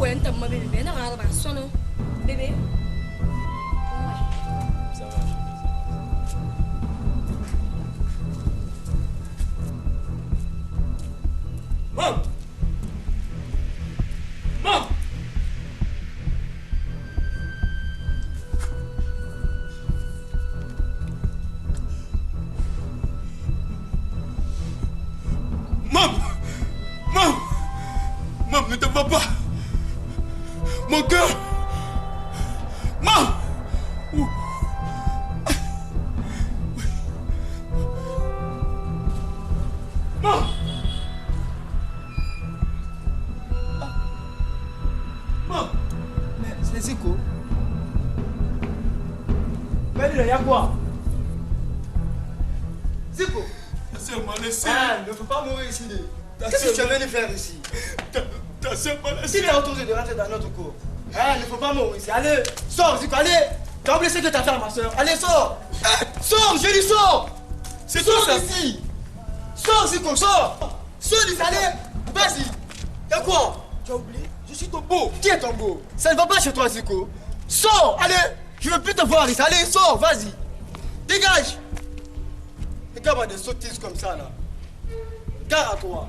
ouais, t'as ma bébé, n'a rien à voir, non? Bébé? Ça va. Maman! Maman! Maman! Maman! Maman, ne te va pas! Mon cœur! Maman! Maman! Mais c'est Zico. Mais il y a quoi? Zico. Ta soeur m'a laissé. Ah, ne faut pas mourir ici. Qu'est-ce que tu es venu faire ici? Ta soeur m'a laissé. Si tu as autorisé de rentrer dans notre cour, ah, ne faut pas mourir ici. Allez, sors Zico, allez. Tu as oublié ce que tu as fait à ma soeur. Allez, sors. Sors, je dis sors. C'est Sors ça. ici. Sors Zico, sors. Sors ici, allez. Vas-y. Y'a quoi? Tu as oublié? Je suis ton beau. Qui est ton beau? Ça ne va pas chez toi, Zico. Sors, allez. Je ne veux plus te voir ici. Allez, sors, vas-y. Dégage. Regarde-moi des sottises comme ça, là. Gare à toi.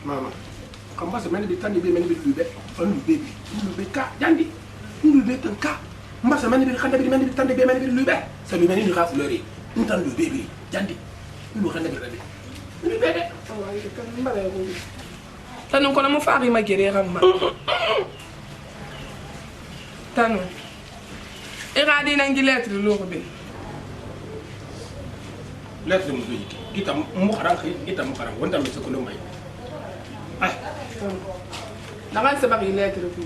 Mama, comme ça, je vais tandi be mani be lube, on lube ka jandi, lube tan ka. Mbasa mani be khanda be mani be tandi be mani be lube. Ça lui mani ra fleurer. Ntan lube be jandi. Lu khanda be rabe. Lube de. Waaye kan mbale ko. Tanu ko na mo faari ma gere ramma. Tanu. Iradi nangi lettre lo ko be. Lettre mu be kita mu kharan kita mu kharan wonta mi sokolo mai. Ah. Nagan sabaki lettre fi.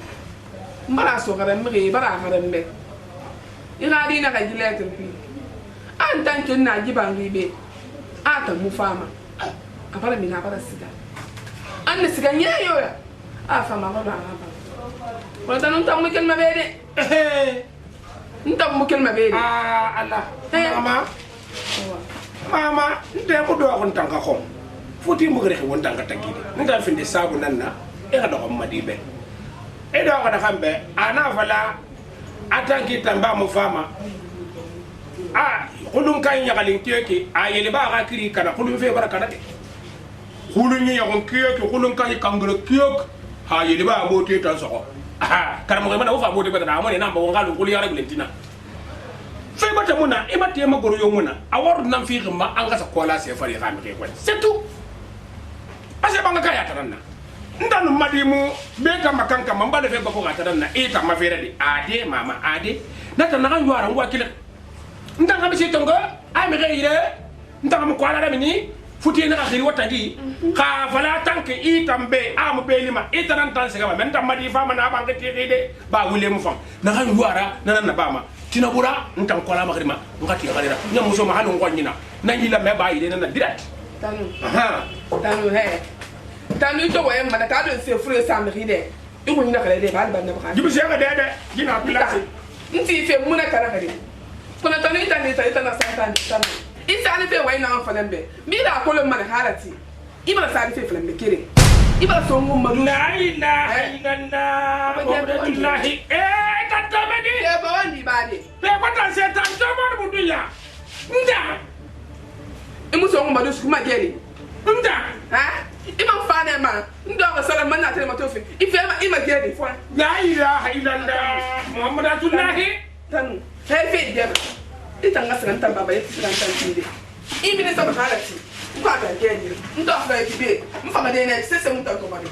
Mbara so garan mi bara garan be. Iradi na ga lettre fi. En tant que na jibangi be. Ata mu fama. Apara mi na para siga. An ne siga nyayo ya. A fama ko na ba. Ko tan unta mu kel mabede. Unta mu kel mabede. Ah Allah. Mama. Mama, nte ko do ko tanka ko. Foti mu gere won tanka tagide. Nta finde sabu nanna e ga do ko madibe. E do ko da kambe ana fala atanki tamba mu fama. Ah, kulum kan yagalin keke ayele ba ga kiri kana kulum fe baraka de. Kulum ni yagon keke kulum kan kangro keke ha yele ba mote tan soko. Ah, karamo ga mana wo fa mote ba da amone namba wonga lu kuli yara gulentina. Fe bata muna e batte ma goro yo muna awar nan fi gamba an ga sa kola se fari ga mi ke ko. C'est tout. Ase banga kaya taranna. Ndanu madimu beta makanka mamba de fe bako ga taranna e ta ma fere de ade mama ade nata na kan yuara ngwa kile. Ndanga bisi tongo ay mi reire ndanga mo kwala ramini futi na khiri watandi ka fala tanke itambe am belima itanan tan sega men tam madi fama na banga tede ba wule mu fam na kan yuara na bama tinabura ntan kwala magrima ngati galera nyamuso ma hanu ngwanyina nangi la me ba ide na direct Tanu. aha Tanu he. Tanu to waye mana ka don se fure sa mi de. Iku ni na kale de ba ba na ba. jibu sega dede gina place Nti fe muna kala kale. Kuna tanu ita na sa tanu. Isa ni fe waye na falembe. Mi da ko lo mana halati. Ibara sa ni fe falembe kire. Ibara so ngum madu. la ilaha illallah wallahi tatamedi E ba wandi ba de. pe kwata setan tamar buduya nda Imu so ngum madu su ma gere. nda Ha? Iba fa fane ma ndo ga sala man na tele matofi ife ma ima gedi fo la ilaha illallah muhammad atullahi tan hay fe gedi ita ngasran tan baba yiti tan tan tinde ibi ne sa halati ko ga gedi ndo ga ibe mfama de ne sese muta ko mari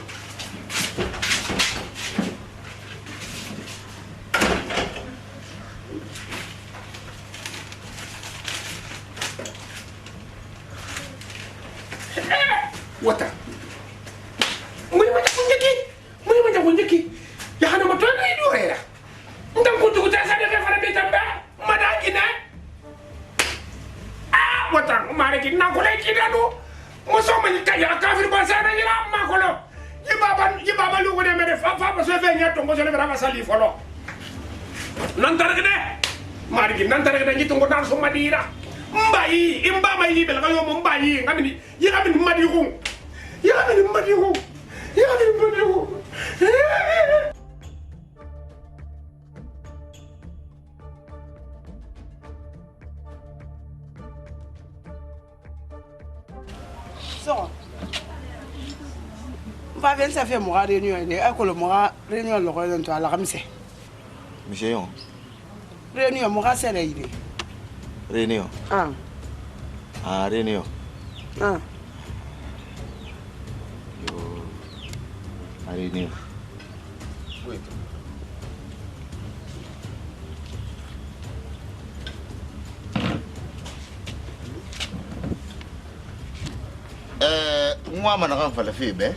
wata muni manja kunjaki ya hana matona idorera ndam ko tugu ta sa de fara be tamba madakina wata mare ki na ko le ki danu mo so ma ka ya kafir ba sa na ira ma ko lo yibaba lu ko de me de fa ba so fe nya to ngo so le ba sali folo nan targde mare ki nan targde ni to ngo dan so madira mbayi imba mayi bel ga yo mo mbayi ngamini yi ngamini madiru so va bien ça fait mon réunion et école mon réunion le réunion to ala kamse monsieur yon réunion mon c'est la idée réunion réunion réunion Oui. Moi, je suis en train de faire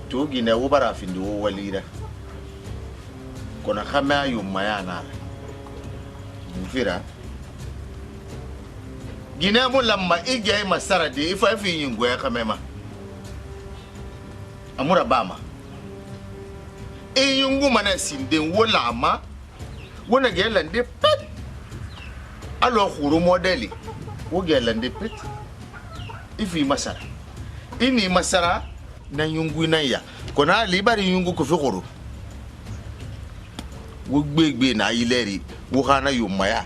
tu gine ubara findi wo walira kona khama yumayana mufira gine mu lamma ige masara de ifa fi yingo ya kamema amura bama yingo mana sinde wola ama wona gelande pet alo khuru modeli wo gelande pet ifi masara ini masara na yungu na ya kona libari yungu ko fi khuru wo gbegbe na ileri wo kana yumaya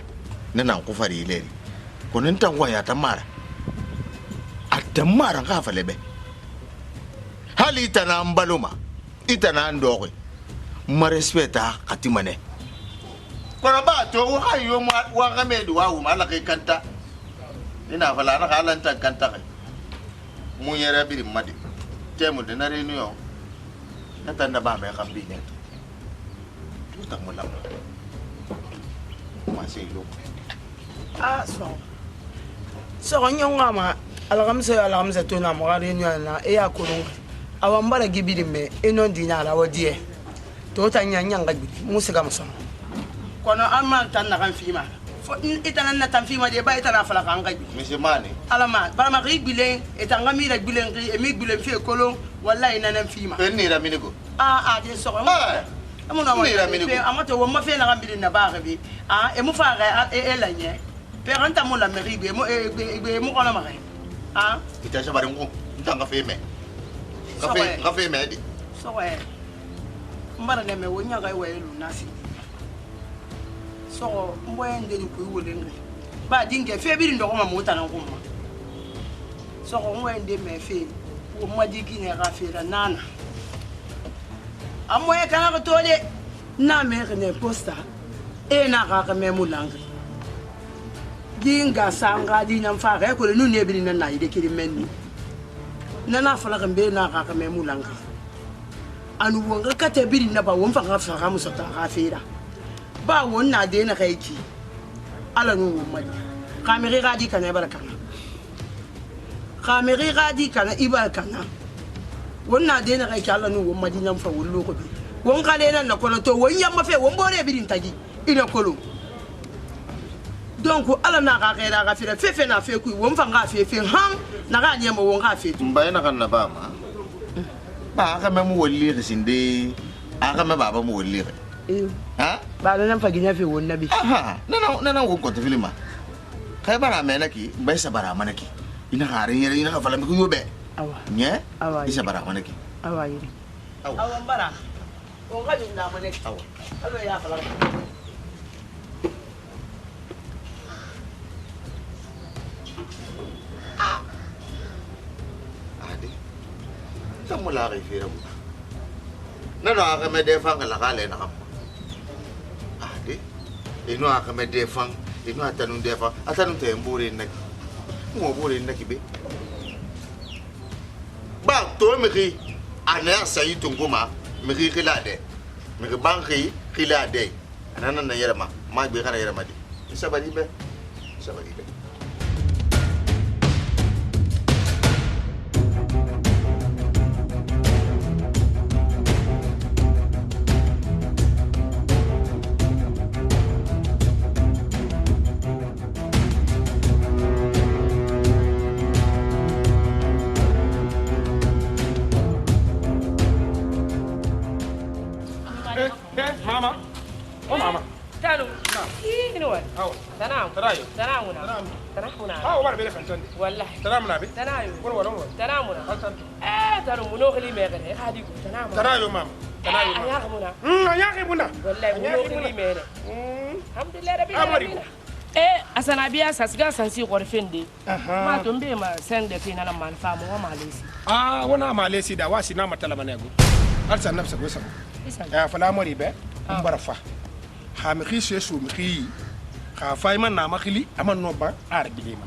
nana ko fari ileri kono ntangwa ya tamara atamara ka falebe hali itana mbaloma itana ndoge ma respecta katimane kono ba to wo hayo wa gamedu wa wu mala kai kanta ina fala na halanta kanta kai mun yara biri madi temu de na reunion natanda ba me kambi ne tout ta mola ma se lo so nyonga ma alagamse to na mo reunion na e ya kulunga awambara gibiri me eno dina la wodie to ta nyanya ngabi musika muso kono amma tan na kan fima fo itana na tan fima de ba itana fala kan ngabi monsieur mane alama bara ma rigbilen etanga mi rigbilen e mi gbilen fi kolon wallahi nanan fima ni ramini ko de so amuna mo amato wo ma fe na gambiri na ba gabi e mu fa ga e lanye peranta mo la mairie be mo kono ma ita shabari ngo ntanga fe me kafe me di so mbara ne me wonya ga we lu nasi so mbwende ni ku wolenge ba dinge fe biri ndo ko ma mota na ko ma so mbwende me fe ko ma digi ne ga fe la nana amoye kana ko tole na me ne posta e na ga me mulangi ginga sanga di nyam fa ga ko le nu ne biri na ide kiri menni nana fala kan be na ga me mulangi anu wonga kate biri na ba won fa ga fa ga musota ga fera ba won na de na kai ki ala nu won kameri ga di kana baraka kameri ga di kana ibal kana won na de na kai ki ala nu won madina fa won loko bi won ka le na ko to won yamma fe won bore biri tagi ina kolo donc ala na ga ga ga fera fe na fe ku won fa ga fe han na ga nyema won ga fe mbaye na kan na ba ma ba ka me mu wolli sinde aka me baba mu wolli ba nan fa ginya fe won nabi nana wo ko filima kay bara me naki mbay sa bara manaki ina harin yere ina fala mi ko yobe awa nye isa bara manaki awa yiri awa bara o ga junda manaki awa alo ya fala mo la re fera bu na no aga me defang la ga le na kam ade ino aga me defang ino atanu defang atanu te mbure na mo bure na kibe ba to me ri ana sayi tunguma me ri kila de me ri banki kila de anana na yera ma be kana yera ma di sabari be Mama. Oh mama. Tanu. Ini wan. Aw. Tanam. Tarayo. Tanamuna. Tanam. Tanamuna. Aw war bele fanton. Wallahi. Tanamuna bi. Tanayo. Wala. Tanamuna. Altan. Tanu muno khali me gane. Hadi ku tanamuna. Tarayo mama. Tarayo. Aya khamuna. Aya khibuna. Wallahi muno khali me ne. Alhamdulillah rabbil Amari. alamin. Asana biya sasga sansi qorfindi. Ma tumbe ma sende fina na man famu wa malesi. Wana malesi da wasi na matala manego. Alsan nafsa go sabo. Fala mori be. Mbarafa. Ha mi khisi su mi khi. Kha fayman na makhili aman no ba arbilima.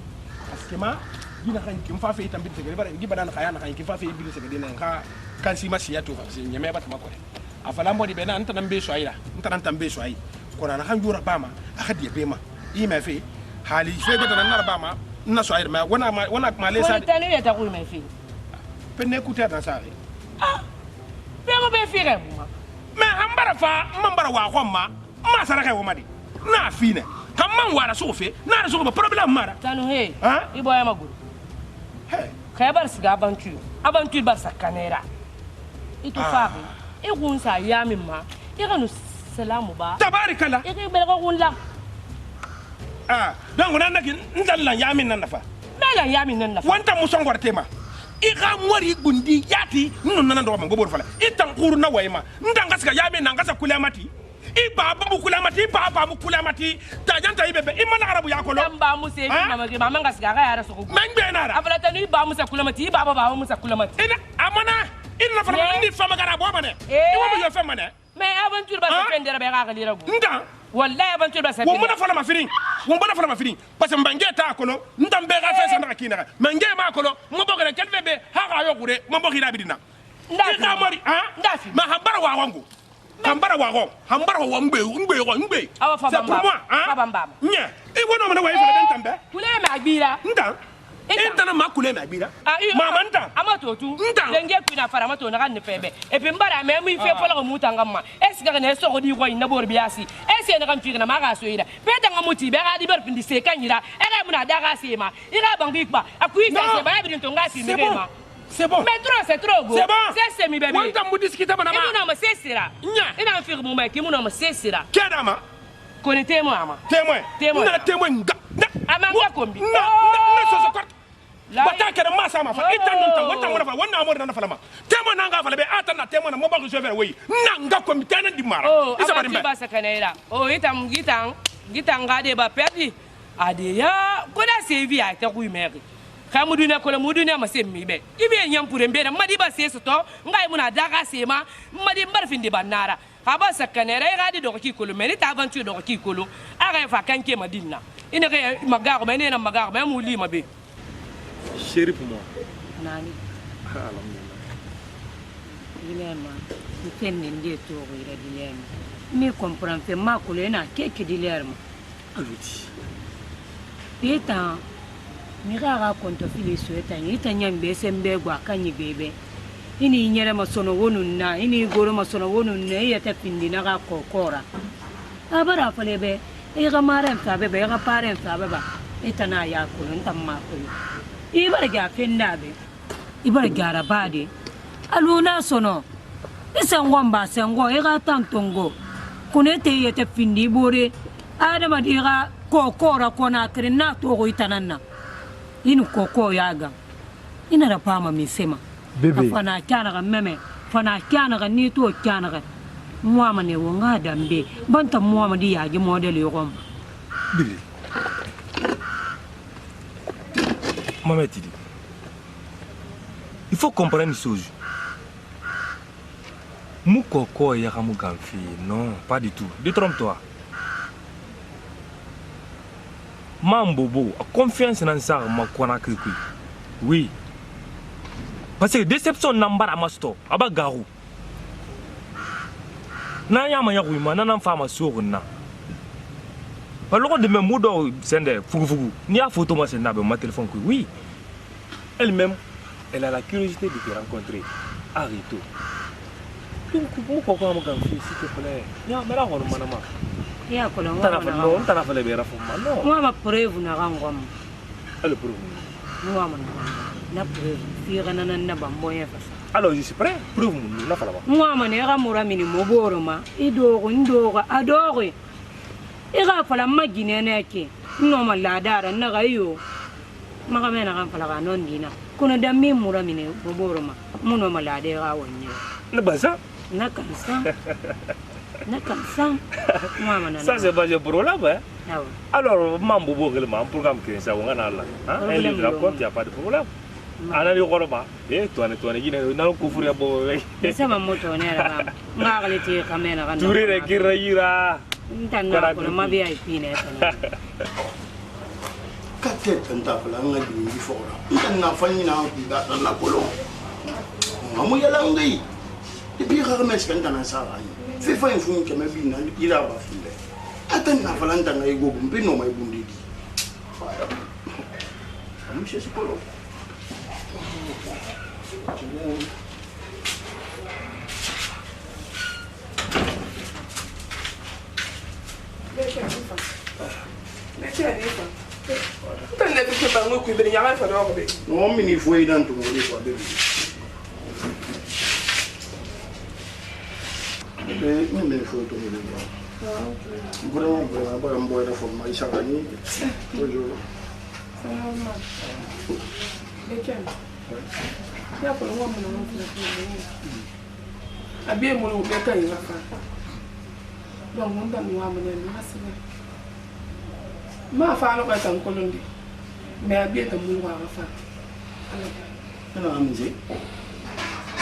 Askema gina kan kim fa fe tambin se bare ngi badana khaya na kan kim fa fe ibili se dina kha kan si masiya to fa se nyame bat makore. Afala mori be na antan be so ayira. Antan tambe so ayi. Kona na kan jura bama akhadi be ma. Ima fe hali fe be na na bama na so ayira ma wana malesa. Wani tanu ya ta ku me fi. Penne kuta na sare. Be mo be fi re mo. Me ambara fa mambara wa khomma ma saraka wo madi na fine kamman wara sofe na so ba problem mara Tanu he. Ha? Ibo ya maguru. Hey. Khaybar siga aventure bar sakanera. Itu fabi. Igun sa yamin ma. Iganu salamu ba. Tabarikala. Igi belga gunla. Donc nan nak ndalla yamin nan nafa Mela yamin nan nafa. wanta muson gortema iga mori gundi yati non nan do ma gobor fala itan quru na wayma ndanga ska yamin nan gasa kulamati ibaba mu kulamati ibaba mu kulamati tajanta ibebe imana arabu yakolo Tamba muse fi mamage mama ngasiga ga yara soko. mangbe nara Afala tanu iba musa kulamati ibaba ba musa kulamati. ina amana ina fala Yeah. ni fama gara bo mane Eh. iwo mo yo fama ne Me aventure ba se fendera be ga galira gu. nda Wallahi aventure ba se wo mona fala ma fini parce que mbange ta kono ndambe ga fesa ndaka kina mbange ma kono mo bogere kelbe be ha ga yo gure mo bogina bidina ika mari Ndafi. ma hambara wa wangu hambara wa ngbe Awa fa c'est pour bamba. moi Fa bamba. nya e wono mo na wa ifala den tambe Kule me agbira. nda Enta ma kule ma bira. Mama nta. Amato tu. Nta. Lenge kuna fara amato na kan febe. E pe mbara me mu ife fola mu tanga ma. Esi ga ne so go di ko ina bor biasi. Esi na kan fi na ma ga so ida. Pe tanga muti be ga di ber pindi se kan yira. E ga mu na da ga se ma. Ira bangi kwa. Akui fa se ba bi to nga si mi ma. C'est bon. Mais trop c'est trop go. C'est bon. C'est mi bébé. Wanta mu discuter mana ma. E mu na ma sesira. Nya. Ina fi mu ma ki mu na ma sesira. Kedama. Connaissez moi ama. Témoin. Témoin. Na témoin nga. Amanga kombi. Na so so kort. Bata kere masa ma fa ita nunta wanta mo na fa wanna amor na fa lama. Témoin na nga fa lebe ata na témoin na mo ba ko jover wi. Na nga kombi tana di mara. Oh, Isa abati barimbe. ba sakanera. Oh, gitang gade ba perdi. Ade ya koda sevi a ta ku meri. Ka muduna ko muduna ma se mi be. Ibe nyam pure mbe na madi ba se so to ngai muna daga se ma madi mbar findi banara. Ka ba sakanera ga di do ki kolo meri ta aventure do ki kolo. Aga fa kanke madina. Ina ga magago me ne na magago me muli ma be. Chérie pour moi. Nani. Alhamdulillah. Dilema. Ntenne ndiye toro ira dilema. Mi comprend fe ma ko lena keke dilema. Aluti. Peta. Mi ga konto fili sueta ni tanya mbese mbegwa kanyi bebe. Ini nyere masono wonu na ini goro masono wonu na yata pindi na ga kokora. Abara falebe. E ga maren fa bebe ga paren fa baba. Etana ya ko ntamma ko. Ibar ga fendabe. Ibar gara bade. Aluna sono. Isangwamba sangwa ega tantongo. Kunete yete findi bore. Adama diga kokora kona krena togo itanana. Inu koko yaga. Ina rapama misema. Bébé. Fana kana ga meme. Fana kana ga ni to kana ga. Muama ne wonga dambe. Banta muama di yaji model yogom. Bébé. Maman dit. Il faut comprendre une chose. Moukoko et Yaramou Gamfi. Non, pas du tout. Détrompe-toi. Mambobo, confiance dans ça, ma konakri. Oui. Parce que déception n'ambara masto, abagarou. Naya ma yaru ma nana fama sourna. Alors de même modo sende fugu. Ni a photo moi c'est na ma téléphone oui. Elle-même, elle a la curiosité de te rencontrer. Arrête. Donc pourquoi mo Gamfi s'il te plaît. Ya mera hono manama. Ya kola on t'a fait les non. Moi ma preuve na rangom. Elle preuve. Moi na preuve. Fira na bamboye fasa. Alors je suis prêt. Preuve na fala ba. Moi manera mura mini moboroma. Idogo ndoga adore. Ira fala magine na ke. No maladara na gayo. Maka mena kan fala ga non dina. Kuna da mi mura mini moboroma. Muno malade ga wonye. Le baza. Na kansa. Ça c'est pas le problème. Alors, Mambo un programme qui ça on a là. Elle te raconte, il n'y a pas de problème. Ana yo koroba toi ni na ko furi abo ça ma moto ne ra ngali ti kamera kan turi re kirayira ntanga ko ma VIP ne tan kate tanta fala ngadi ni fora ntanga fanyi na ga na kolo mamu yala ngai depuis que remes kan tan sa ra fe fa infun ke me bi na ira ba fille atan na fala ntanga ego bumbi no mai bundi di amu se polo Non, mais il faut y aller dans tout le monde. Mais il faut tourner les bras. Vraiment, vraiment, bon, la forme, il s'en gagne. Toujours. Ya ko wa mo no abi mo no be ka yi rafa don mo dan wa mo ne hasina ma fa lo ka tan ko londi me abi ta mo wa rafa Ana amzi.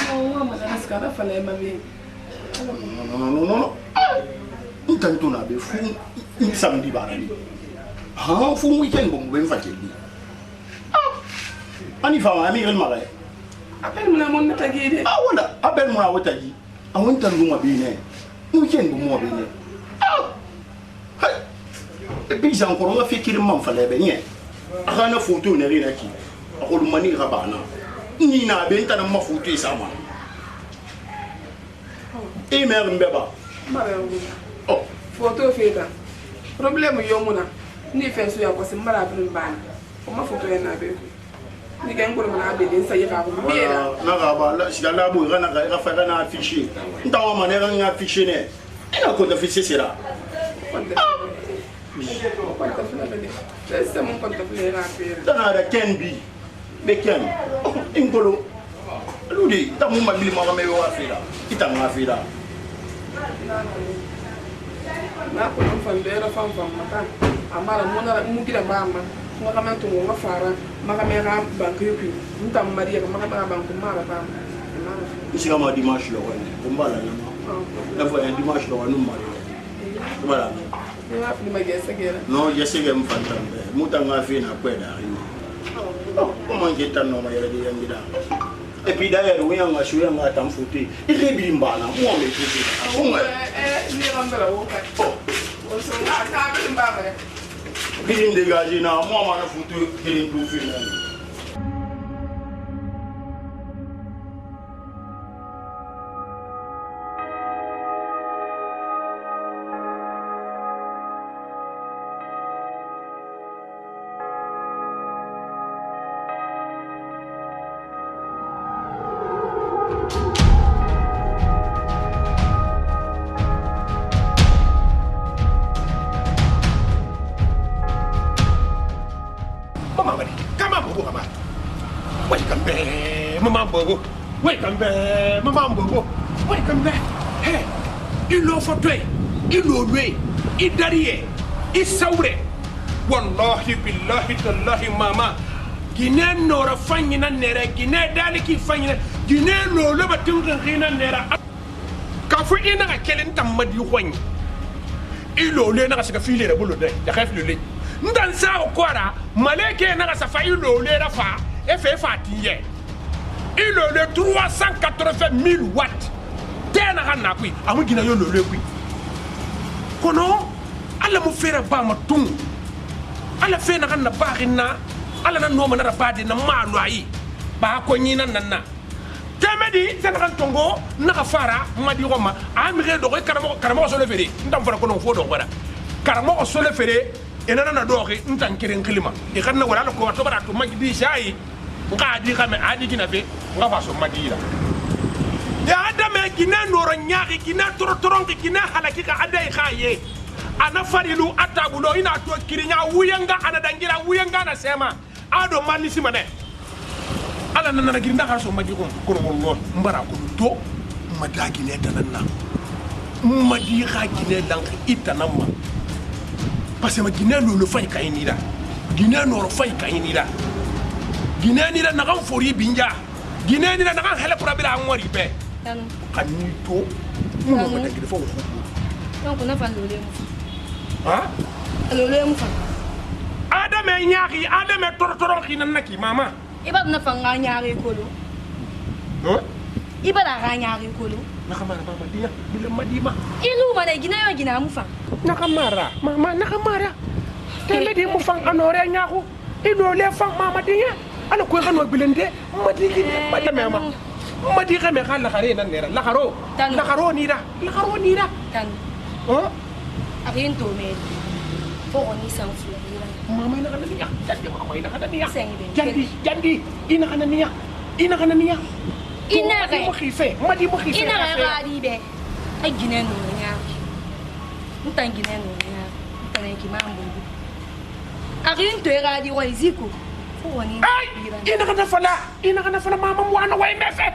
no wa mo na ska rafa le ma be Non. Intanto na be fu in samedi barani. Ha fu weekend bon ben fateli. Ani fa ami rel mare. Appelle mon amon tagide. Ah wala, appelle moi wataji. Awon tan duma bine. Weekend bon mo bine. Ah. Et puis j'ai encore fait qu'il m'en fallait bien. Ana photo ne rina ki. Akolu mani rabana. Ni na be tan ma photo sama. E mer mbeba. Mare oh, photo feta. Problème yo muna. Ni fe so ya ko simbara bin ban. Ko ma photo ya na be. Ni ga ngoro na be den sai ka ko biela na ga ba la si la bo ga na ga fa na afficher nta wa mane ga afficher ne ina ko afficher sera c'est mon compte de rappeler dana da ken bi be ken ingolo ludi ta mu mabili ma ga me wa fira ita ma fira na ko non fa ndera fam mata amara mu gida mama mo kama to mo fara maka mera banque yopi ntam maria maka mera banque mara pa isi kama dimanche lo wani kumbala na fa dimanche lo wani mari voilà ni ma gese gera no gese ge mfantambe mutanga fi na kweda ri comment ngeta no ma yele de ngida et puis d'ailleurs oui on va jouer on va t'enfouter il est bimbana moi me tout ni rambela wo ka on se na ka be mbaba Bilim dégagé na moi ma photo kirim tout film. Welcome back. Hey, il a fait, il a loué, il derrière, il saurait. Wallahi billahi tallahi mama. Guinée n'aura fagné nera, Guinée d'Ali qui fagné, Guinée l'eau le bateau de Rina nera. ka fu ina ka kelen tamadi hoñ ilo le na ka sika file bolo de ya khaf le ndan sa o kwara maleke na ka safa ilo le ra fa e fe fatiye ilo le 380,000 watts tena kana kui amu gina yo le kui kono alla mu fera ba ma tung alla fe na kana ba ginna alla na no ma na ba de na malu ayi ba ko nyina nanna temedi tan kan tongo na ka fara madi roma amire do karamo so le fere ndam fara kono fo do wara karamo so le fere enana na do ke ntan kiren klima e kan na wala ko to bara to magdi shayi nga di kame adi gina be nga fa so madira ya adame gina noro nyaaki gina torotoronki gina halaki ka adai khaye ana farilu atabulo ina to kirinya wuyanga ana dangira wuyanga na sema ado manisi mane ala nana girinda ka so madi ko wallah mbara ko to madagi ne tananna madi kha gine dan itanamma parce que ma gine lo fay kayinira gine noro fay kayinira gine ni la nagan fori binja gine ni la nagan hele probila ngori be tanu kanni to mo mo de fo donc na fa lolé mu ha lolé mu fa adame nyaaki adame tortoron khinan naki mama iba na fa nga nyaari kolo ho iba la ga nyaari kolo nakamara mama dia bila madima ilu mana gina yo gina mu fa nakamara mama nakamara tele di mu fang anore nyaaku ido le fang mama dia ala ko xano bilende madigi madame mama madigi me xala xare nan nera la xaro ni da tan oh akin to me fo ni san fu mama ina kana niya jandi mama ina kana niya jandi ina kana niya ina mo khife madi mo khife ina ga di be ay gine no nya ntan gine no nya tan ki mambo akin to ga di wa iziko fo ni ina kana fala mama mwana way mefe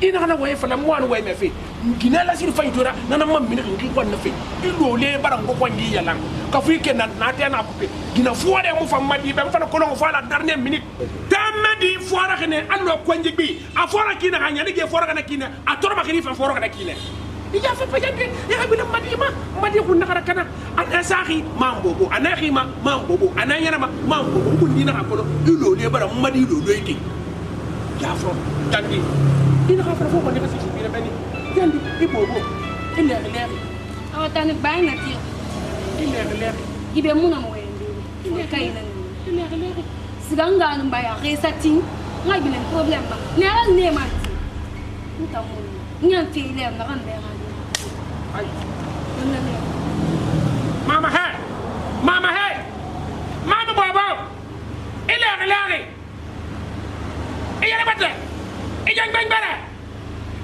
ina kana way fala mwana way mefe gina la sir fay tora nana mam mi ngi ko na fe ilo le barango ko ndi yalla ka fu ke na tena ko gina fuade mu fam madi be fana ko no fala dernière minute tamedi fuara kene allo ko njibi a fora kina hanya dige fora kana kina a torba kini fa fora kana kina ija fa pajante ya bi madi ko nakara kana ana sahi mambobo ana khima mambobo ana yana mambobo ko dina ka ko ilo le bara madi lo lo yake ya fro tandi ina ka fara fo ko ne ka sisi bi bani yandi ibobo ina le awatani bayna ti ina ibe muna mo wende ina kayina ina siganga no baya resati ngai bilen problem ba ne al ne ma ntamu nyanti ile na kan be ay mama baba ile bata ijang bang bara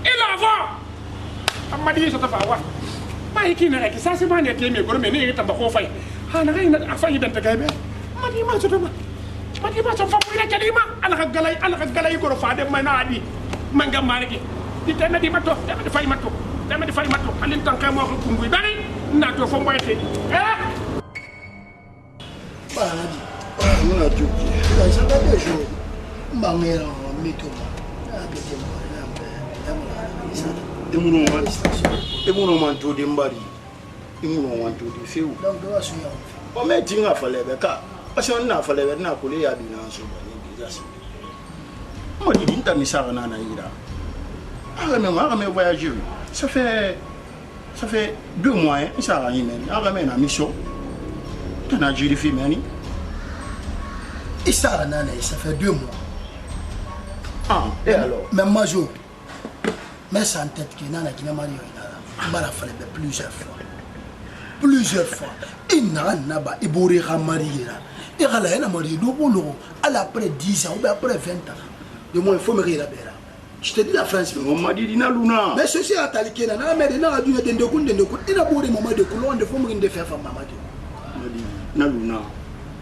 ila vo amadi so ta fawa mai kina rek sa se bane teme goro me ne ta ba ko fay ha na ngai na afayi dan ta gaybe madi ma so fa mo ina kadima ala ka galay goro fa dem mai na adi manga mariki di tena di mato dama di fay mato alin tan kay mo ko kungu bari na to fo mboyete Badi, on a tout dit. Ça va bien jouer. Mangera, mito. Emuno manto de mbari. Emuno manto de feu. Donc, on va se faire. On met tinga fallait beka. Parce qu'on a fallu na kule ya bina so bani déjà. Moi dit dinta misara na na ira. Arame voyager. Ça fait 2 mois hein, ça a rien. Arame na mission. Tu as juré fait mani. Et ça ça fait 2 mois. Ah, et alors? Même moi je mais ça en tête qu'il y a qui n'a marié m'a fallu plusieurs fois. Il n'a pas ibouré à marier là. Et à la haine marié l'eau après 10 ans ou après 20 ans. De moi il faut me rire la belle. Je te dis la France, on m'a dit dina luna. Mais ceci a taliqué là, mais il a dû être de coup, il a beau des moments de couleur, de forme de faire femme maman. Na luna.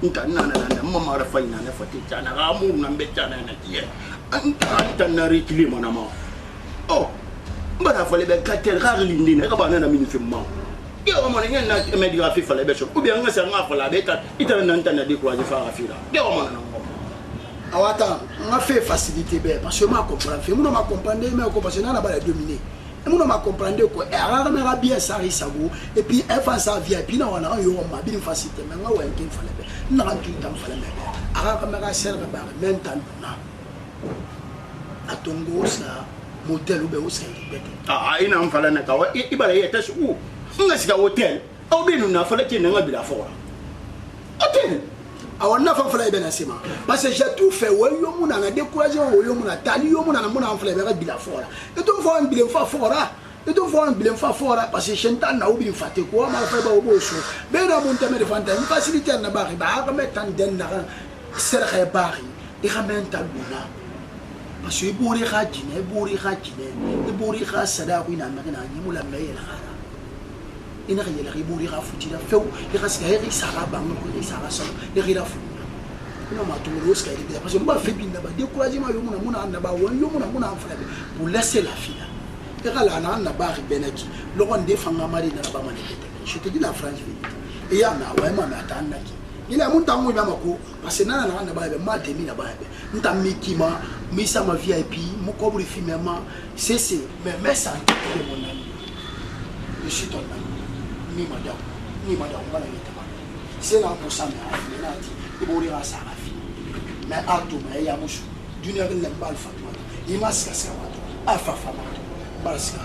Nta na mama rafa ina na fati tana ramu na mbetana na tie. Anta na rikili mona ma. Oh. Mbara fale be katel rarli ndine ka bana na minifement. Yo mona ngena media fi fale be so. Ou bien ngasa nga fala be kat itana na ntana décourager fa afira. Yo mona na ngo. Awata, on a fait facilité parce que ma comprendre, fait mon ma comprendre mais parce que na ba dominer. on m'a compris quoi et ara bien ça risabo et puis elle fait ça VIP na wana yo ma bien facilité mais nga ouais kin fallait na kin tam fallait mais ara serve ba même temps na atongo sa motel ou be o sa ina on fallait na ka wa ibala yeta su nga sika hotel au bien na fallait que nga bila fora hotel awa na fa fallait ben asima parce que j'ai tout fait ouais yo muna na décourager yo muna tali yo muna na muna fallait be bila fora et donc faut un bila fora et donc faut un bila fora parce que chentan na obi faté ko ma fa ba obo so be na mon teme de fanta facilité na ba ka mettre den na serre bari et ramène ta luna parce que bouri khadine e bouri kha sada ko ina magana ni mula mayela ina khayela ri bouri kha futira feu e kha ska ri sara bango ko ri sara so e ri rafu ina ma to ro ska ri parce que ba fait bin ba découragement yo muna na ba won yo muna fa pour laisser la fille et kala na ba ri benaki lo kon defanga mari na ba mane je te dis la France et ya na wa ma na tanaki il a mon temps où il va m'accourir parce que nana na ba be ma demi na ba be nta mikima mi sa ma VIP mo ko buri fi mema c'est mais ça mon ami je suis ton ami ni madame voilà c'est là pour ça mais là il bori ra sa fi mais ato mais ya musu dunia le mbal fatwa il m'a skasa wa afa fa ma baska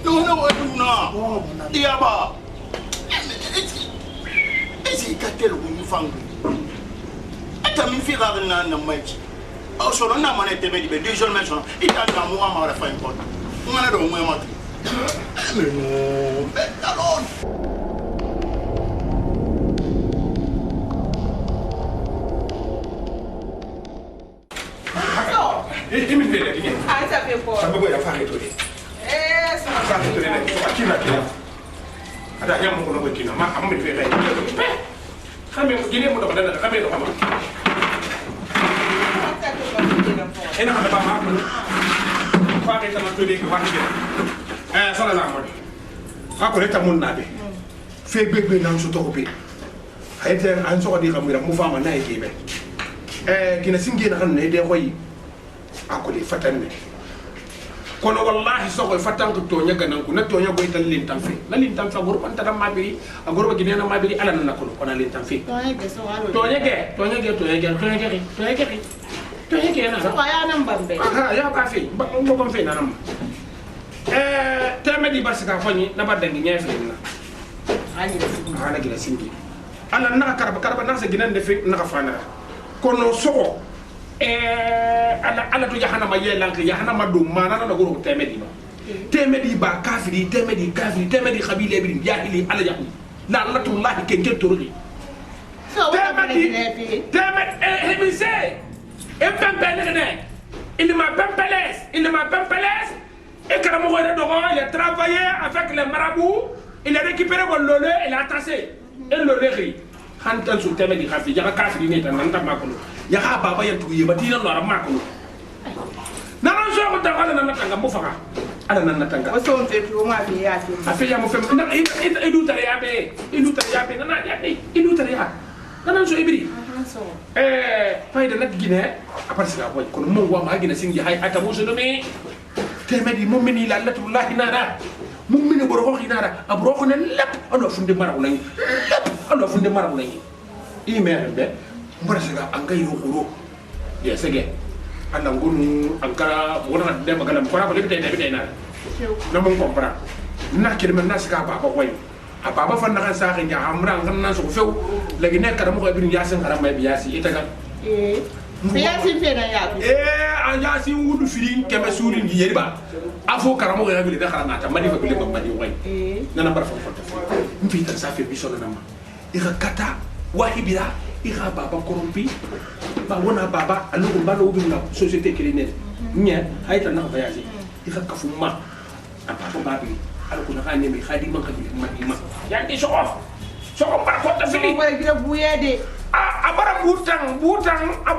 non ya ba esi katel ko ni fangu ata min fi ga na maji aw so na mana tebe di be 2 jours mais so ita na mo ma ra fa import ngana do mo ma mais non mais alors Ini beda ini. Ah, ça fait quoi? Ça peut pas faire tout. Ça va tout les. Ada yang mau nak kena, mak kamu di fere. Kami gini mau dapat dana, kami dapat. Enak ada apa mak? Kau kita nak tulis ke mana? Salah lama. Aku letak mun nabe. Febe nang suto kopi. Ayat an so di kamu mu fama na yake be. Kina singe na kan ne de koyi. Aku di fatan ne. Kono wallahi so koy fatan ko to nyaga nan ko na to nyago ital lin tan fi na lin tan fa gor on tata mabiri a gor ba ginena mabiri ala nan ko na lin tan fi to nyage na so ya nan bambe ha ya ka fi ba mo ko fi na nam teme di basika fani na ba dangi nyefe na ala gila singi ala na karba na sa ginan de fi na ka fana kono so ala to jahannama yelanke jahannama do manana na goro temedi ba kafiri temedi khabile bi jahili ala jahu la latullahi kenke torri temedi hemise e pempele ne il m'a pempeles et quand mon frère Doron il a travaillé avec les marabouts il a récupéré mon lolé il a tassé et le ri hantan su temedi khafi jaga kafiri ne tan nan ta makolo ya ka baba ya tuye batina lora makolo na ran so ko tanga na tanga mo faka ala na tanga o so nte pro ma bi ya afi ya mo fem na idu tare ya be na ya be idu tare ya na ran so ibiri fayda nak gine apart sila boy kono mo wa ma gine singi hay ata mo so do me temedi mo mini la latullahi nara mo mini boro ko hinara abro ko ne lepp ando funde maraw lay i mere be mbara sega angay yo khuro ya sege anda ngunu ankara wona de magala ko ko lebite na na mo compra na kirma na sega ba ko way ababa fan na sa nga amra ngan na so few legi nek dama ko ibn yasin haram may biyasi itaga biyasi fe na ya an yasin wudu firin keme surin di yeriba afo karamo ga bi da xarana ta mani fa bi le ko mani way nana bar fa mfi tan sa fe bi so na ma ira kata wahibira ira baba korompi ba wona baba alugo balo ubi na société criminelle nya hayta na fa yasi ira kafuma apa babi alugo na kanye mi khadi man khadi ma ya di so bar ko ta fili wala gira buyede abara butang abu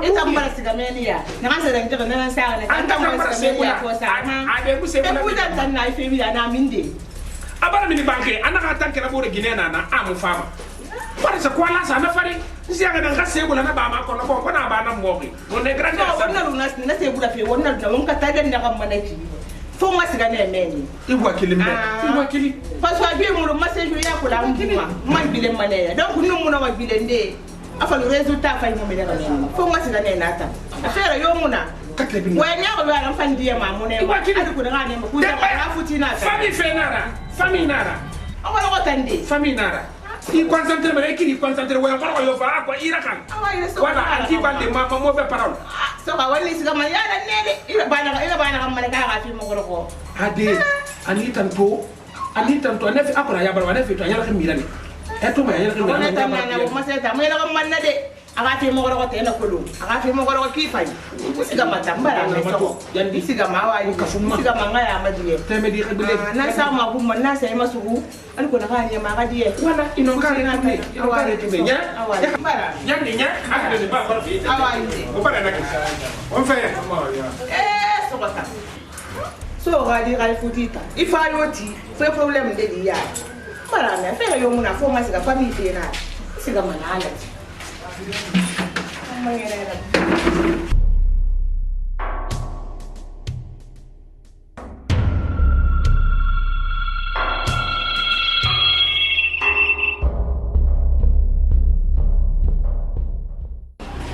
eta mbara sigameni ya na ngasa da ngika na sa na anta mbara sebula ko sa ade bu sebula e buda tan na ife bi na minde abara mini banke anaka tanke na bore ginena na amu fama para sa kwala sa na fari nsiaga na ngase bula na ba ma ko na ko na ba na ngoki no ne grande no wonna lu na se bula fe wonna da won ka ta den da kam manaki Faut moi c'est gagner men. Il voit qu'il est mais. Il voit qu'il est. Parce que bien mon message ya ko la mbuma. Man bile manaya. Donc nous mon wa bile ndé. Afa le résultat fa mo mena men. Faut moi c'est gagner nata. Affaire yo muna. Ouais nya ko la fan die ma mo ne. Adu ko ngane mo ku za futi na. Famille fait nara. Famille nara. On va le tande. Famille nara. Il concentre mais qui concentre ouais encore yo fa quoi irakan. Voilà, anti bande ma mauvais parole. So ba wali siga ma ya dan nede. Ila bana ka ma ka fi mo ko. Ade ani tanto nefi akora ya barwa nefi to anyala ke milani. Eto ma anyala ke milani. On ta na mo maseta mo la man na de. Aga fi mo ko te na ko lu. Aga fi mo ko ki fa. Siga ma tambara na so. Yandi siga ma wa ka fu siga ma nga ya ma diye. Teme di khibile. Na sa ma bu man na sai masugu. Al ko na ka ni ma ga diye. Wala ino kare na te. Ino kare te be nya. Bara. Yandi nya aka de ba ko fi. Awa Ko bara na ke. On fait. So ba ta. So ga di ga futita. Ifa yoti. Fe problem de di ya. Bara na fe yo muna fo ma siga family fe na. Siga manala.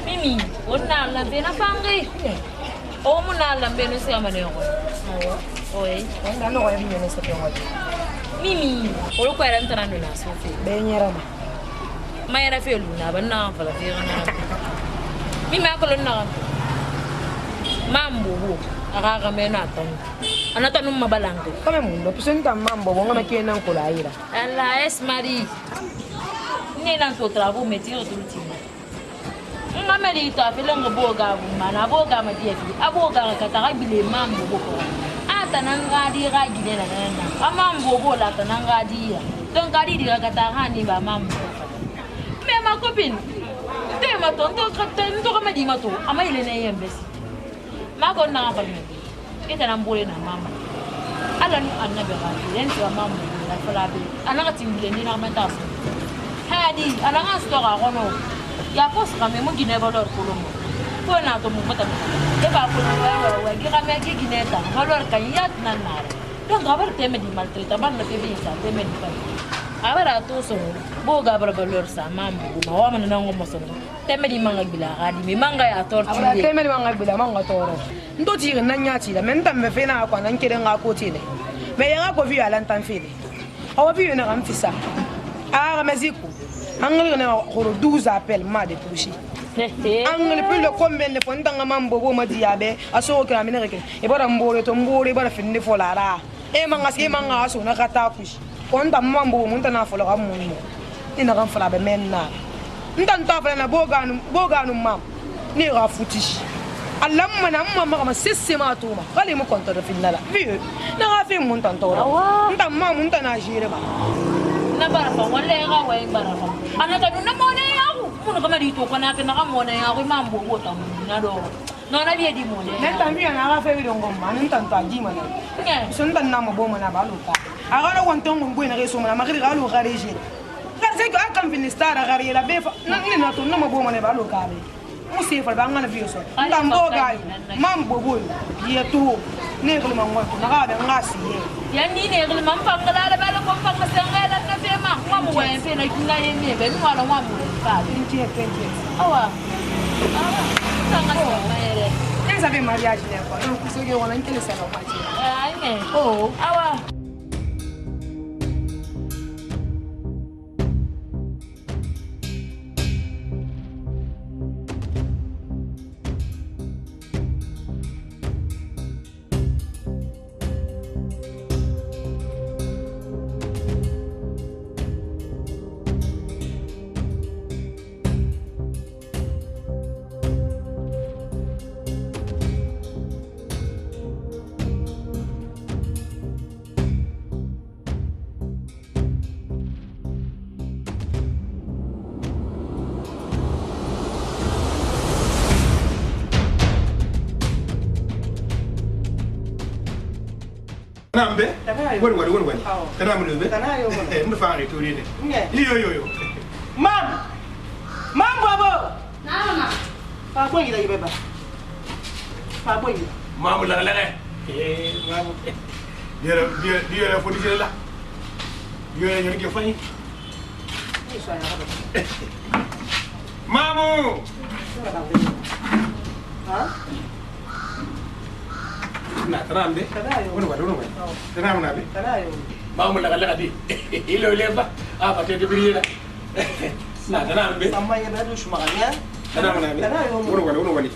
Mimi, ona la bena pangi. O muna la bena se amane ko. Oi, onda no wa bina se pe ngoti. Mimi, o ko era entrando na sofi. Benyera ma. Ma era fe luna banna fala fe na. Mimi akolo na. Mambo bo, aga mena tan. Anata num mabalango. Kama mundo, presenta mambo bonga makena nkola ira. Alla es mari. Ni nan to travo metiro tultima. Ngameli to afelanga boga mana boga madiefi. Aboga katara bile mambo boko. Ata nanga di ga gide na nana. Amambo bo la tananga dia. Don gadi di ga katara ni ba mambo. Me ma copine. Te ma tonto katen to kama di ma to. Ama ile na yembesi. Ma ko na ba ni. Ita na mbole na mama. Ala ni annabi ga di len to mambo la fala be. Anaka timbile ni na mata. Hadi ala nga sto ga kono. Ya pos kami mo gine valor kulumo. Ko na to mo mata. E ba ko wa gi kami gi gineta. Valor kayat na nare. Don gabar teme di maltrita ban na pebisa teme di pa. Abara to so bo gabar valor sa mambo ma wa man na ngomo so. Teme di manga bila gadi mi manga ya torti. Abara teme di manga bila manga toro. Ndo ti na nyati la men tam me fe na kwa nan kire nga ko tile. Me ya ko vi ala ntan fele. Awa vi na ram fisa. Ah meziku. Angle na ko 12 appel ma de touchi. Angle plus le combien de fois ndanga mambo bo ma diabe aso kra mina reke. E bara mbore to mbore bara finde folara. E manga aso na kata kushi. Konda mambo munta na fola ga munmo. Ina kan fola be menna. Ndan ta fola na boga nu mam. Ni ga futishi. Alamma na mamma ma sisse ma tuma. Kale mo konta finala. Vieux. Na ga fi munta tora. Ndan mam munta na jire ba. Na barafa wala ga wa barafa anata no mona yawo muno kama dito kana kana ka mona yawo mambo bota na do no na bi di mona na tambi na ga fe bi ngo ma nan tan ta ji mana sun dan na mo bo mana ba lo ka aga no wonton mo ngwe na re so mana ma ga lo ga re je ga se ko akam finistara ga re la be na ni na to no mo bo mana ba lo ka be mo se fa ba ngana bi so ndam bo ga yo mambo bo ye to ne ko ma ngwa na ga be ngasi ye yani ne ko man pangala la ba lo ko pangala na fe ma mo wa fe na kinga ye ne be mo la mo pa tinje awa tanga so ma ere en sabe mariage ne ko no so ge wona nkele sa no ma ji ai ne oh awa Nambe? Wani. Kana mu lobe? Kana yo. Mu fa ari tori de. Yo. Mam bobo. Na mama. Pa ko ngi da beba. Pa ko ngi. Mamu la. mamu dia faut dire là yo ñu ngi fay mamu ha na trambe wono ba tram na bi tarayo mamu la la di ilo leba ba te de biriera na trambe sama ya badu shumaganya tram na bi wono wali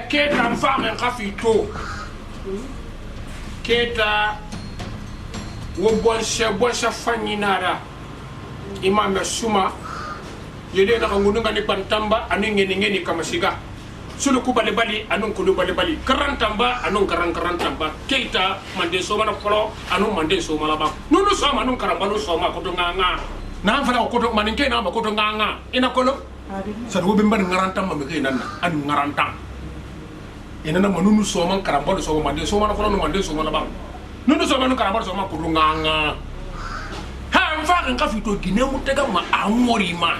keta mfame ngafito keta wo bonsha fanyinara imam suma yede na ngundu ngani pantamba anu ngeni kama siga sulu ku bali anu kulu bali karantamba anu karantamba keta mande so mana folo anu mande so mala ba nunu so ma anu karamba no so ma ko to nganga na fala ko to maninke na ma ko to nganga ina kolo sa do be mbar ngarantamba me ke nan anu ngarantamba ina na manunu so man karamba do so mande so mana folo no mande so mala ba nunu so manu karamba so ma ko to nganga ha mfa kan fito gine mu tega ma amori ma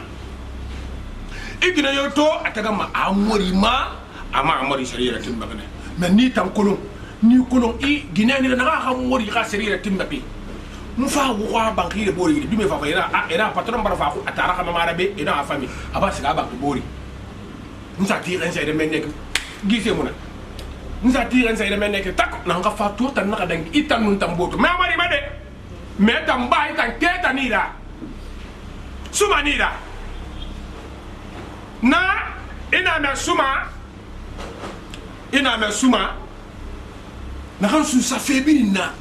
igina yoto ataga ma amori ma ama amori sharira timba bane mais ni tan kolon i gine ni na ga amori ga sharira timba bi mu fa wa banki de bori bi me fa era patron bara fa ko atara ka mama rabe ina afami aba siga ba ko bori musa ti ren sai de men nek gise muna musa ti ren sai de men nek tak na nga fa to tan na ka dangi itan nun tamboto ma mari ma de me tan ba itan keta ni da suma ni da na ina me suma na kan su sa febi na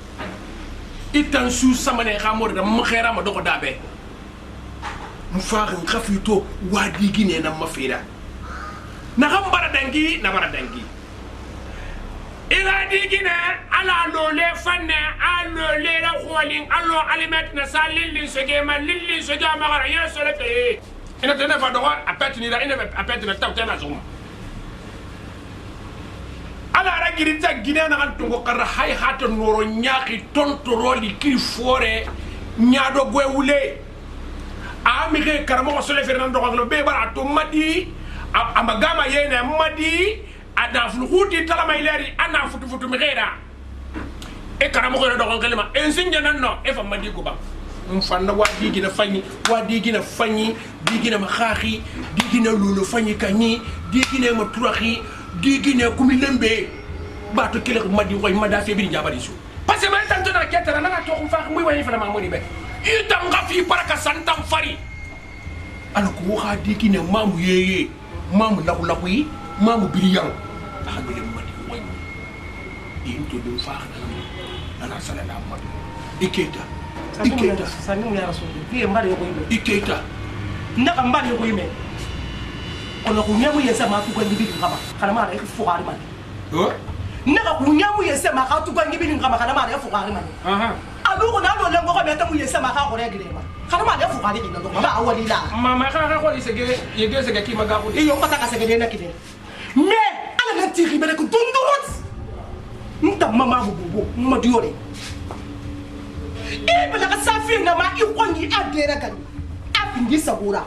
itan su sama ne xamor da ma xera ma doko dabe mu faaxin xafito wadi gine na ma fira na xam bara dangi na bara dangi ila di gine ala lo le fanne alo le la xolin alo alimet na salil lin sege ma lillin sege ma gara yeso le fe ina tene fa dogo apet ni da ina apet na taw tena zuma ala ragiri ta gine na kan tungo kar hay hato noro nyaaki tontoroli ki fore nyaado gwewule ami ke karamo sole fernando ngalo be bara to madi amagama yene madi ada fluhuti talama ileri ana futu migera e karamo ko do ngalema en sinja nanno e fa madi ko ba mfanna wadi gina fanyi di gina ma xaxi di gina lulu fanyi kanyi di gina ma turaxi di gina kumi lembe bato kele ko madi koy mada febri jabari su parce que man tanto na ketara na to ko fa muy wani fa ma moni be itam nga fi baraka santam fari ala ko waxa di gina mamu yeye mamu laku yi mamu biriyan ta gele madi koy into dum fa ana sala na madi iketa sani mu ya rasul fi mbare ko yime iketa ndaka mbare ko yime ono ko nyamu yesa ma ku ko ngibi ngaba kana ma ra fuqari man ndaka ku nyamu yesa ma ka tu ko ngibi ngaba kana ma ra fuqari man adu ko na do lengo ko beta mu yesa ma ka ko regre ma kana ma ra fuqari ni ndo ma awali la mama ka ko sege yege sege ki maga ko iyo pata ka sege na kide me ala na tiri bele ko dundurut nta mama bubu ma diore bala ka safi na ma ikongi adera kan afindi sabura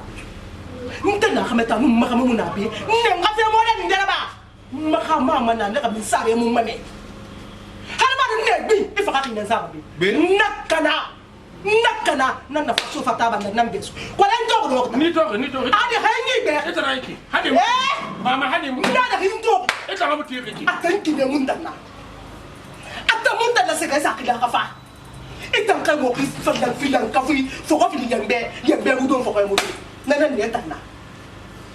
ntana khameta nu makama munabe ne ngafe mo la ndera ba makama mana na ka misare mu mame halma ne bi ifaka kin zaba bi nakana nan na faso fata ba nan besu ko len to ko ni to ade hayni be etaraiki hade mama hade mu da hin to etara mu tiki atanki ne mun danna atamunta la sega sakila kafa itam ka mo kis fadal filan ka fi foko fili yambe udon foko mo nana ne tanna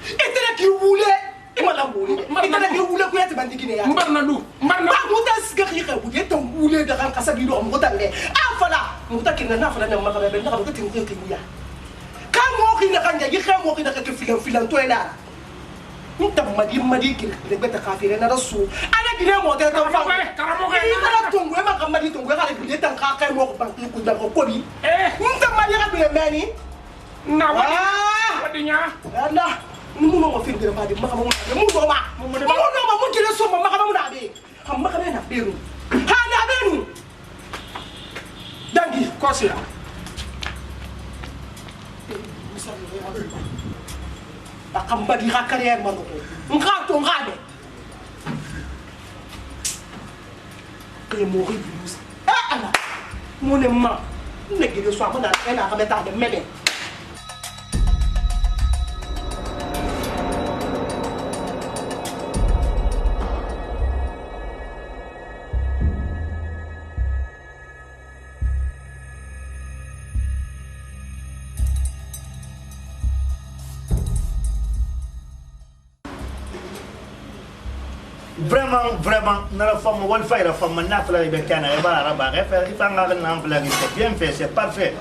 etera ki wule imala wule etera ki wule ko yati bandi gine ya mbarna mo tas ga khika wule to wule da kan kasabi do mo tanne afala mo takin na fala na ma ka be na ka tin tin ya ka mo khina kan ya khia mo khina ka filan to ela nta madi ki de beta kafire na rasu ana gine mo ta fa karamo ke na tongwe ma ka madi tongwe ka le tan ka kai mo ko ban ku da ko bi nta madi ka be mani na wadinya Allah mu mo fi ngere madi ma ka mo mu do ma mu kire so ma ka mo na be ha ma ka na beru ha na beru dangi kosia akan bagi karier man ko ngato ngade Et mourir blues. Ah, Anna. Mon aimant. Ne guide soit pas dans la remettre de mêler. Vraiment, la femme, la femme, c'est bien fait, c'est parfait,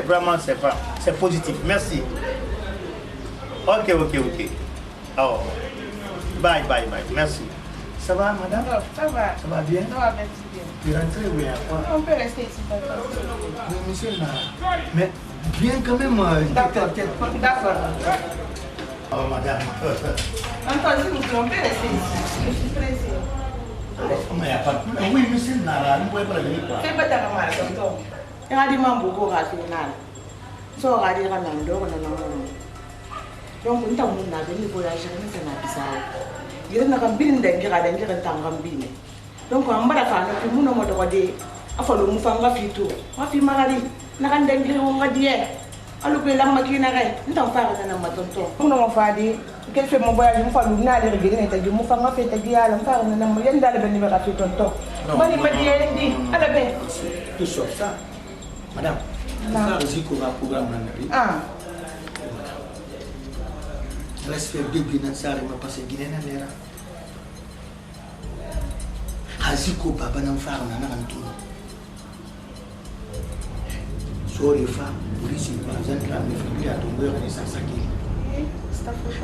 vraiment, c'est positif, merci. Ok. Oh, bye, merci. Ça va, madame? Ça va. Ça va bien? Ça va, merci bien. Tu rentres bien, quoi? On peut rester ici, papa. Monsieur, mais bien quand même. D'accord. Oh, madame. Antoine, s'il vous plaît, on peut rester ici. Je suis pressée. Mais il n'y a pas de problème. Oui, monsieur Nara, vous ne pouvez pas venir, quoi. C'est pas ta camarade, tonton. Il y a des membres qui ont raté le nal. So, il y a des gens qui ont raté le nal. Donc, on a un voyage, il y a un bin de grade, il y a un bin. Donc, on va faire un peu de monde de a fallu nous faire un fito. Ma fille Marie, n'a rien d'engrais, on va dire. Alors que la machine arrête, nous t'en parlons dans ma tonton. On a fait quel fait mon voyage, on va nous aller regarder, t'as dit, mon femme a fait ta gueule, on parle dans ma yenda, le bénévole a fait tonton. Mani m'a dit, à la baie. Tout sauf ça. Madame, vous avez aussi qu'on va programme dans la vie. Ah. Reste faire des biens, ça arrive à passer Guinée à l'air. Haziko Baba n'a pas un tour. Sorry, femme, police, par exemple, la famille a tombé en Sassaki.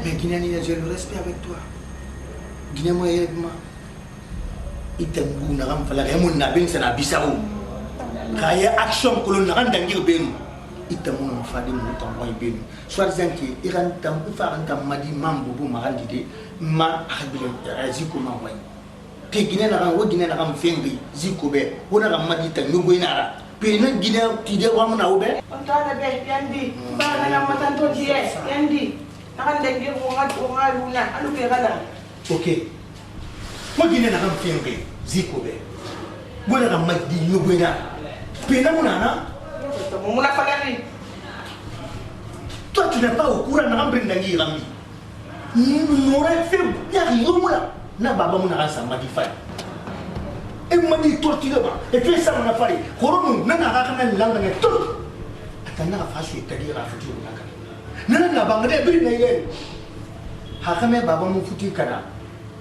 Mais Guinée, j'ai le respect avec toi. Guinée, moi, il t'a dit, n'a pas la rémonde n'a bien, c'est la Bissau. Quand il y a action que l'on n'a pas d'engrais bien. Il t'a mon fadi mon temps moi bien soit zanki iran tam fa anta madi mambo bu ma handide ma habile aziko ma way te gine na ran wo gine na ran fengi ziko be wona ran madi ta nyugo inara pe na gine ti de wa na obe on ta na be yandi ba na matan to die yandi na kan de ngir wo ngal luna alu ke gala ok mo gine na ran fengi ziko be wona ran madi nyugo inara pe na mona na. Toi, tu n'es pas au courant de l'embrindangi Rami. Nous n'aurait fait bien là. N'a pas bon à ça, m'a dit faille. Et m'a dit tortilla. Et puis ça, on a fait. Coron, n'a pas rien de langue et tout. Attends, n'a pas fait ta guerre à foutre. N'a pas bangé, puis n'a eu. Hakame baba mon foutu kana.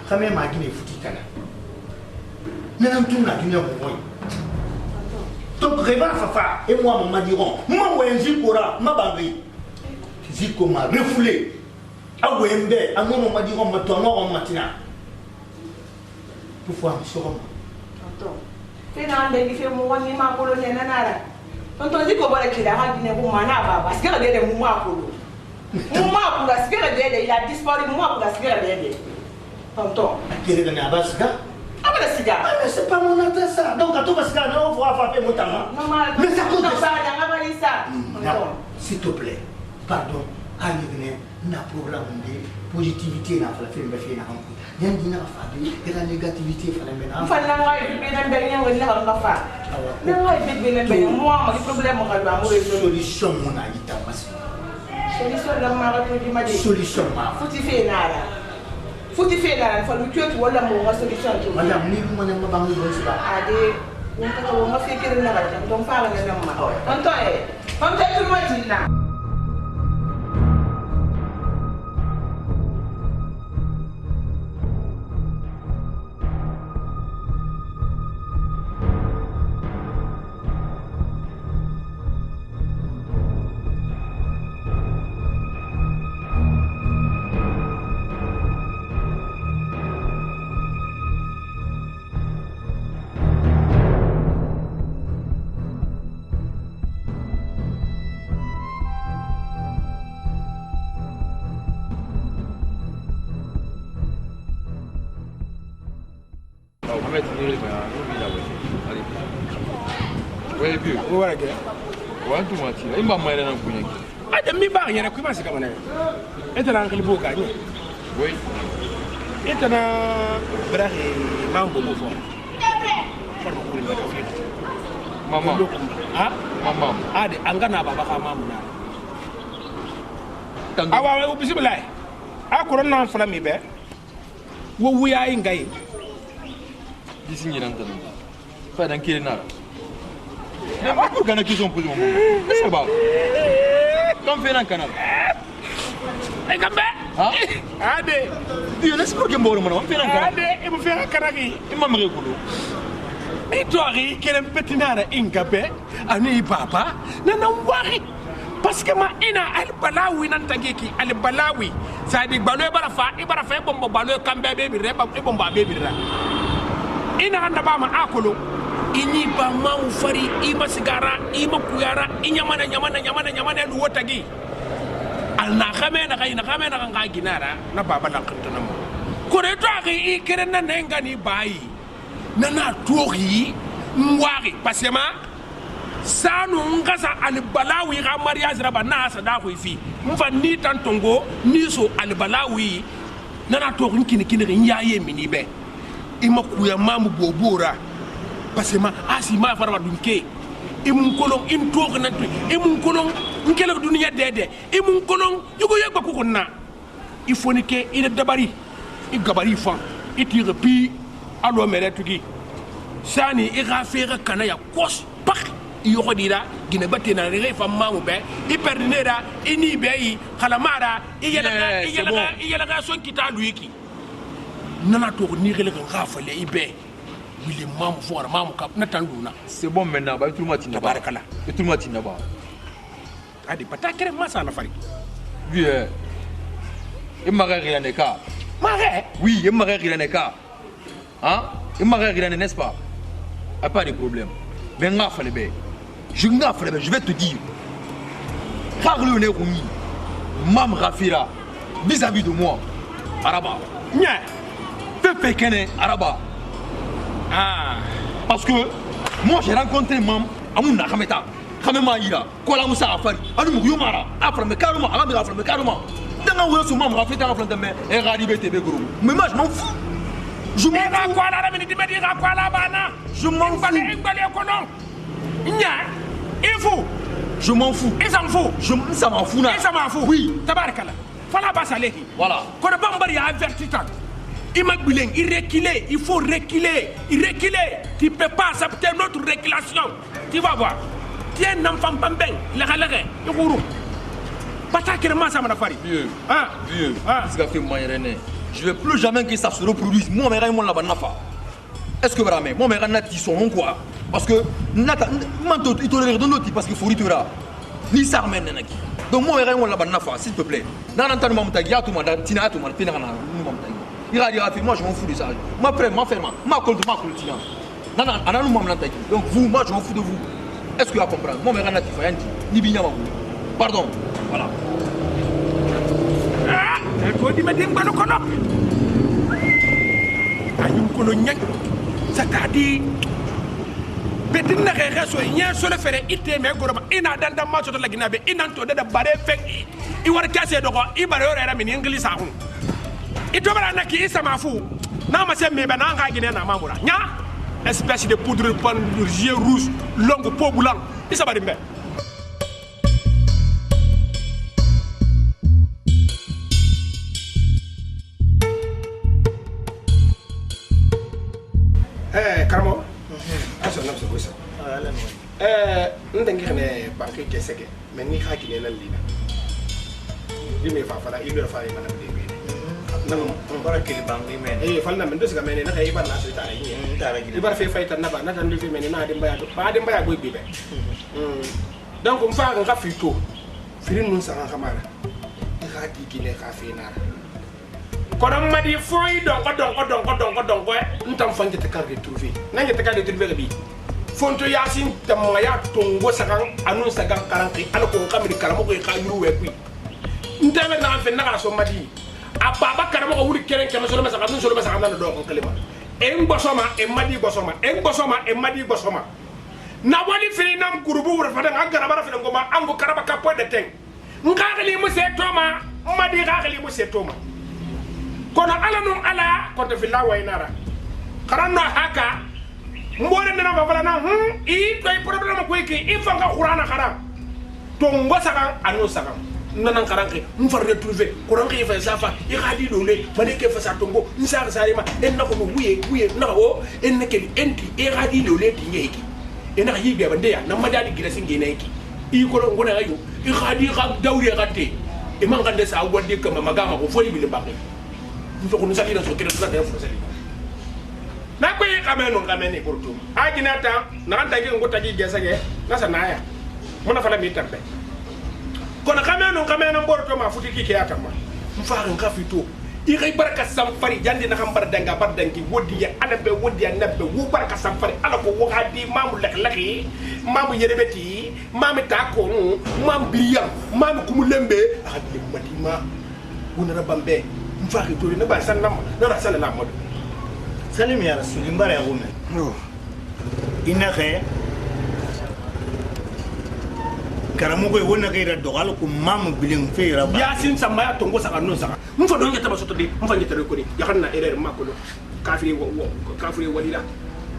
Hakame m'a dit foutu kana. N'a pas tout n'a dit non. Donc, Réva Fafa et moi, me diront, moi, Zikora, ma bangui. Ziko m'a refoulé. A Wembe, à moi, me diront, ma tournoi en matin. Pourquoi, monsieur Roma? Tonton, fais un des faits, moi, ni ma colonne, nanara. Tonton, dit qu'on va qu'il a ramené pour Manaba, parce qu'il y a des mouvements pour lui. Mouvement pour la cigarette, il a disparu, moi, pour la cigarette. Tonton. Qui est le Nabasga? Ah, mais le cigare. Mais c'est pas mon adresse, ça. Donc, à tout parce qu'on va frapper mon tabac. Mais ça coûte ça. S'il te plaît, pardon, allez venir, n'a programme de positivité dans la film de faire un coup. Il y a une affaire et la négativité, il fallait mettre en place. Il fallait solution, mon aïe, solution, faut y faire là, il faut que tu vois la solution. Madame, ni vous m'avez pas besoin de ça. Allez, on va faire que le narratif, on parle de l'homme. On t'aide tout le monde là. Ouais, puis, ouais, tout mentir. Il m'a mal dans le cognac. Ah, de mi bar, il y a comment c'est comme ça. Et tu as un beau gagné. Oui. Et tu as un brave mambo au fond. kuri ngada fi Mama. Ha? Mama. Ade angana baba ka mamuna. Awa wa bismillah. Akuran nan fula mi be. Wo wuya ingai. Disi nyiran tan. Fa dan kire na. Na pour gana question pour maman. C'est pas. Comme fait dans canal. Ay gambe. Ha? Ade. Dio laisse pour que mboro mana. On fait dans canal. Ade, e mo fe kanagi. Imam rekulu. Itori kelen petinara ingabe ani baba nana wari parce que ma ina al balawi nan tageki al balawi sadi balo ibara fa bombo balo kambe be bi reba e bomba be bi ra ina anda ba ma akolo ini ba ma ufari ima sigara ima kuyara inyamana nyamana lu wotagi al na khame na ga ginara na baba la kantana mo ko re to aki ikere na ngani bayi nana tori nwari pasema sanu ngasa al balawi ga mariage raba na sa da ko fi mfa ni tantongo ni so al balawi nana tori kini yaye mini be ima kuya mamu bobora pasema asima farba dunke imun kolon in tori na imun kolon ngela dunya dede imun kolon yugo yegba ko na il faut ni ke ina dabari i gabari fa itire pi alo mere tugi sani i gafere kana ya kos pak yoko dira gine batena re fa mamu be i perdinera ini be yi khalamara i yela ga son kita luiki nana to ni gele ga gafale i be wili mamu fora mamu kap na tanduna C'est bon maintenant, bah tout le monde t'y tabarakala et tout le monde t'y n'a pas. Adi patakere masa la fari. Oui, il m'a rien n'est cas. Maré? Oui, il m'a rien n'est cas. Hein? Il m'a rien n'est-ce pas? A pas de problème. Mais nga fallait bien. Je vais te dire. Carlo Nerumi, Mam Rafira, vis-à-vis de moi, Araba. Nya. Pepe Kene, Araba. Ah. Parce que moi j'ai rencontré Mam Amouna Kameta. Kamema Ira, Kola Moussa Afari, Alum Yumara, après me carrément, Alam me carrément. Dans un sous Mam Rafita en de mer, et Radibé TV Guru. Mais moi je m'en fous. Je m'en fous. Quoi la minute de dire quoi la bana? Je m'en fous. Il faut. Je m'en fous. Et ça m'en fout. Ça m'en fout. Et ça m'en fout. Oui. Tabarakala. Fala Basalehi. Voilà. Quand le Bambari a averti tant. Il reculer, il faut reculer. Tu ne peux pas accepter notre reculation. Tu vas voir. Tu es un enfant bambin. Il est galéré. Il est gourou. Pas ça qui est mal, ça m'a fait. Vieux. Vieux. Ce qu'a fait moi, je ne veux plus jamais que ça se reproduise. Moi, mes règles, est-ce que vraiment, moi, mes règles, ils sont quoi? Parce que, il tolère de l'autre, parce qu'il faut rituer. Ni ça ramène. Donc, moi, mes règles, s'il te plaît. Dans l'entendement, il a dit, moi je m'en fous de ça. Ma frère, ma ferme, ma colle, ma culture. Non, donc vous, moi je m'en fous de vous. Est-ce que tu vas comprendre? Moi, je suis ni bien pardon. Voilà. Ah, tu dis, mais dis-moi le colloque. C'est-à-dire, petit n'a rien sur rien sur le fait ité mais goroma ina dan dan ma soto la ginabe ina to da bare fek I war kase do ko I bare ora min english ahun ito bara na ki isa mafu na ma se me be na nga gine na mamura nya espèce de poudre pan yeux rouge longue peau blanc isa bari mbe karamo aso na so kosa ndangi xene banque ke sege mais ni xaki ne lan lina limi fa fala ilu fa yi mana de nang bara kili bangi men fal na men do siga men na kay ban na so tare yi tare gi bar fe fay tan na ba na tan li men na dem baya do ba dem baya boy bibe donc on fa nga fito firin nun sa xamara xati ki ne xa fe na kono madi foy donko ntam fanje te karge trouver nanye te karge trouver bi fonto yasin tamma ya tongo sakan anun sagan karanki ala ko kamri karamo ko khayru we bi ntebe na fe na so madi ababa karamo ko wuri keren kema so masa kadun so masa kadun do ko kalima en bosoma e madi bosoma na wali fe nam gurubu wura fada ngara bara fe ngoma ango karaba kapo de ten ngagali mo se toma madi ngagali mo se toma kono ala non ala kono fi la waynara karanno haka mbore ndena ba fala na I to problème ko ki I fanga qur'ana khara to ngosaka anu saka nanan karanke mfar retrouver kuranke fa safa I khadi dole maneke fa satongo nsar sarima en nako buye na o en nekeli enti e khadi dole tingeki ena hibe bande ya na madadi gilasi ngena yiki I ko ngona ayo I khadi ga dawri gate e mangande sa wadi kama magama ko foli bile bakay nto ko nusali na so kire sa defo sali na ko yi kamene porto agina ta na anta ngi ngota gi gesa ge na sanaya mona fala mi tambe kono kameno porto ma futi ki ke atama mfaga nga fito I ray baraka samfari jandi na xambar danga bar dangi wodi ya adabe wodi ya nabbe wu baraka samfari ala ko wadi mamu laklaki mamu yerebeti mamu tako mamu biliyam mamu kumulembe akadi madima wona rabambe mfaga to ne ba sanam na sala la mod salim ya rasul mbara ya gome ina khe karamogo wona gaira dogal ko mamu biling feera yasin samaya tongo saka non saka mfo don yata basoto di mfa nyata ko ni yakanna erreur makolo kafiri walila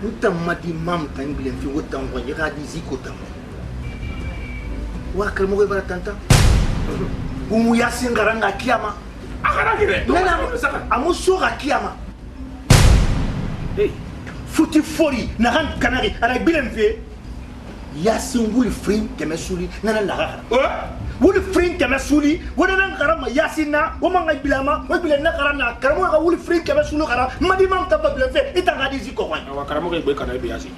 utam madi mam tan biling fi wotam ko yaka di ziko tam wa karamogo bara tanta umu yasin garanga kiyama akara gire nana amu soga kiyama hey futi fori na han kanari ara biling fe yasin wuli frin keme suli nana laga wuli frin keme suli wona nan karama yasin na o manga bilama o bilen na karana karamo ga wuli frin keme sulu kara madi mam tabba bilen fe itanga di ziko kwa wa karamo ga be kana be yasin